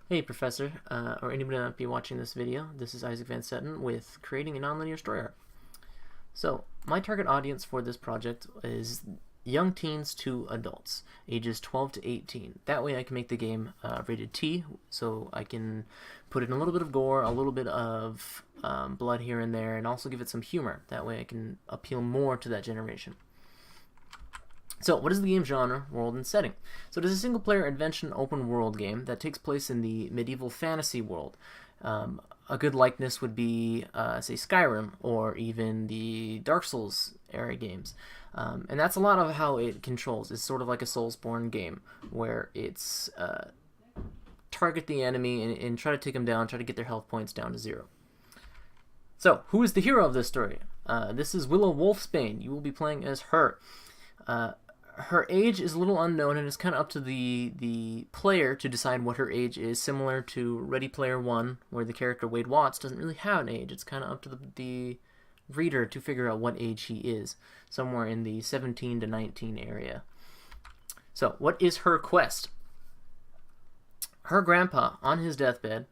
Hey Professor, or anybody that might be watching this video, this is Isaac Van Setten with Creating a Nonlinear Story Arc. So, my target audience for this project is young teens to adults, ages 12 to 18. That way I can make the game rated T, so I can put in a little bit of gore, a little bit of blood here and there, and also give it some humor. That way I can appeal more to that generation. So, what is the game genre, world, and setting? So, it is a single-player adventure open-world game that takes place in the medieval fantasy world. A good likeness would be, say, Skyrim, or even the Dark Souls era games. And that's a lot of how it controls. It's sort of like a Soulsborne game, where it's target the enemy and try to take them down, try to get their health points down to 0. So, who is the hero of this story? This is Willow Wolfsbane. You will be playing as her. Her age is a little unknown, and it's kind of up to the player to decide what her age is, similar to Ready Player One, where the character Wade Watts doesn't really have an age. It's kind of up to the reader to figure out what age he is, somewhere in the 17 to 19 area. So, what is her quest? Her grandpa, on his deathbed,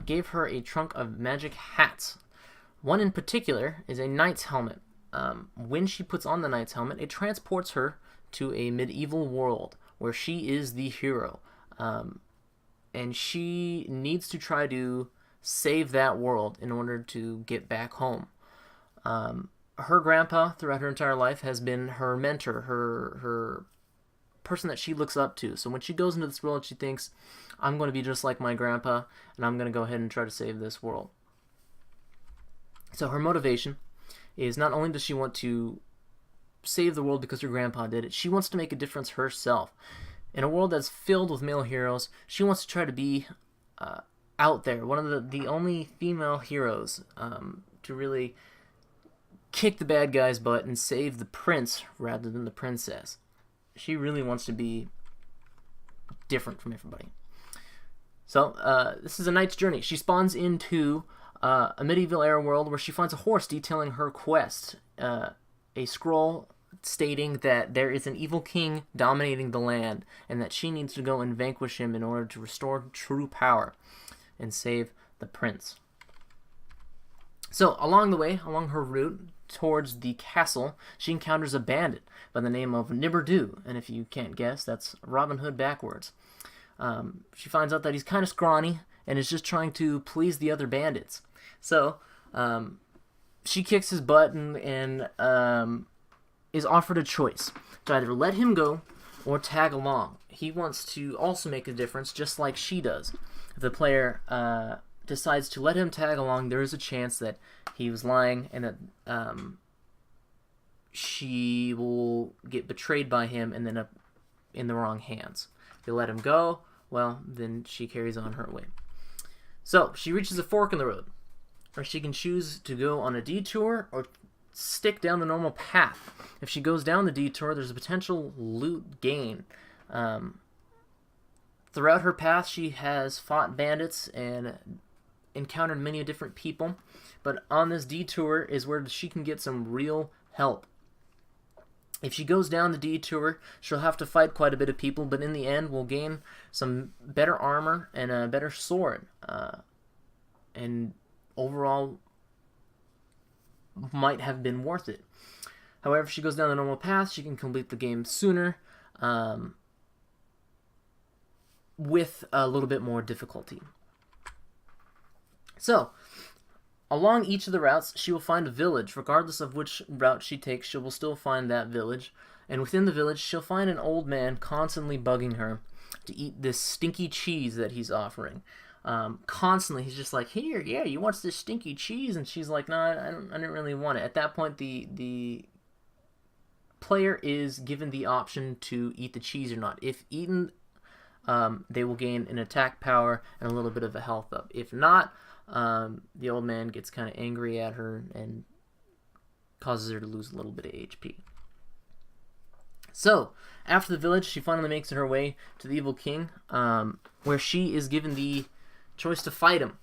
gave her a trunk of magic hats. One in particular is a knight's helmet. When she puts on the knight's helmet, it transports her to a medieval world where she is the hero. And she needs to try to save that world in order to get back home. Her grandpa, throughout her entire life, has been her mentor, her person that she looks up to. So when she goes into this world, she thinks, I'm going to be just like my grandpa, and I'm going to go ahead and try to save this world. So her motivation is not only does she want to save the world because her grandpa did it, she wants to make a difference herself. In a world that's filled with male heroes, she wants to try to be out there, one of the only female heroes to really kick the bad guy's butt and save the prince rather than the princess. She really wants to be different from everybody. So this is a knight's journey. She spawns into a medieval era world where she finds a horse detailing her quest. A scroll stating that there is an evil king dominating the land and that she needs to go and vanquish him in order to restore true power and save the prince. So along the way, along her route towards the castle, she encounters a bandit by the name of Nibberdoo, and if you can't guess, that's Robin Hood backwards. She finds out that he's kind of scrawny and is just trying to please the other bandits. So, she kicks his butt and is offered a choice to either let him go or tag along. He wants to also make a difference, just like she does. If the player decides to let him tag along, there is a chance that he was lying and that she will get betrayed by him and then up in the wrong hands. If they let him go, well, then she carries on her way. So, she reaches a fork in the road, or she can choose to go on a detour or stick down the normal path. If she goes down the detour, there's a potential loot gain. Throughout her path, she has fought bandits and encountered many different people, but on this detour is where she can get some real help. If she goes down the detour, she'll have to fight quite a bit of people, but in the end will gain some better armor and a better sword. And overall might have been worth it. However, if she goes down the normal path, she can complete the game sooner with a little bit more difficulty. So, along each of the routes, she will find a village. Regardless of which route she takes, she will still find that village. And within the village, she'll find an old man constantly bugging her to eat this stinky cheese that he's offering. Constantly, he's just like, here, yeah, you want this stinky cheese? And she's like, no, I didn't really want it. At that point, the player is given the option to eat the cheese or not. If eaten, they will gain an attack power and a little bit of a health up. If not, the old man gets kind of angry at her and causes her to lose a little bit of HP. So, after the village, she finally makes her way to the evil king, where she is given the choice to fight him.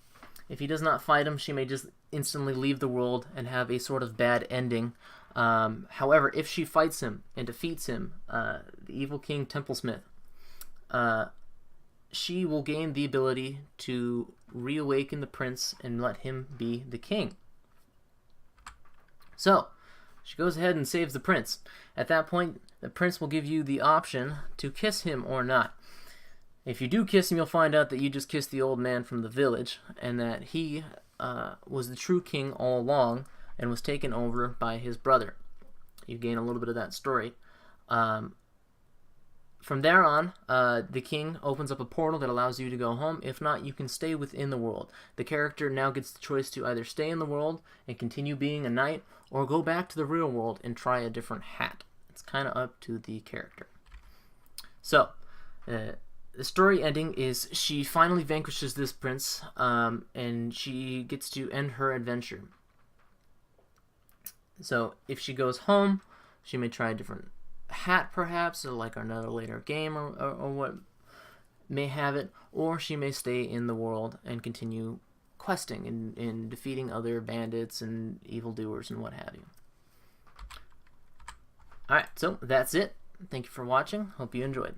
If he does not fight him, she may just instantly leave the world and have a sort of bad ending. However, if she fights him and defeats him, the evil king Templesmith she will gain the ability to reawaken the prince and let him be the king. So, she goes ahead and saves the prince. At that point, the prince will give you the option to kiss him or not. If you do kiss him, you'll find out that you just kissed the old man from the village, and that he was the true king all along and was taken over by his brother. You gain a little bit of that story. From there on, the king opens up a portal that allows you to go home. If not, you can stay within the world. The character now gets the choice to either stay in the world and continue being a knight, or go back to the real world and try a different hat. It's kind of up to the character. So, the story ending is she finally vanquishes this prince, and she gets to end her adventure. So, if she goes home, she may try a different hat, perhaps, or like another later game, or what may have it, or she may stay in the world and continue questing and defeating other bandits and evildoers and what have you. Alright, so that's it. Thank you for watching. Hope you enjoyed.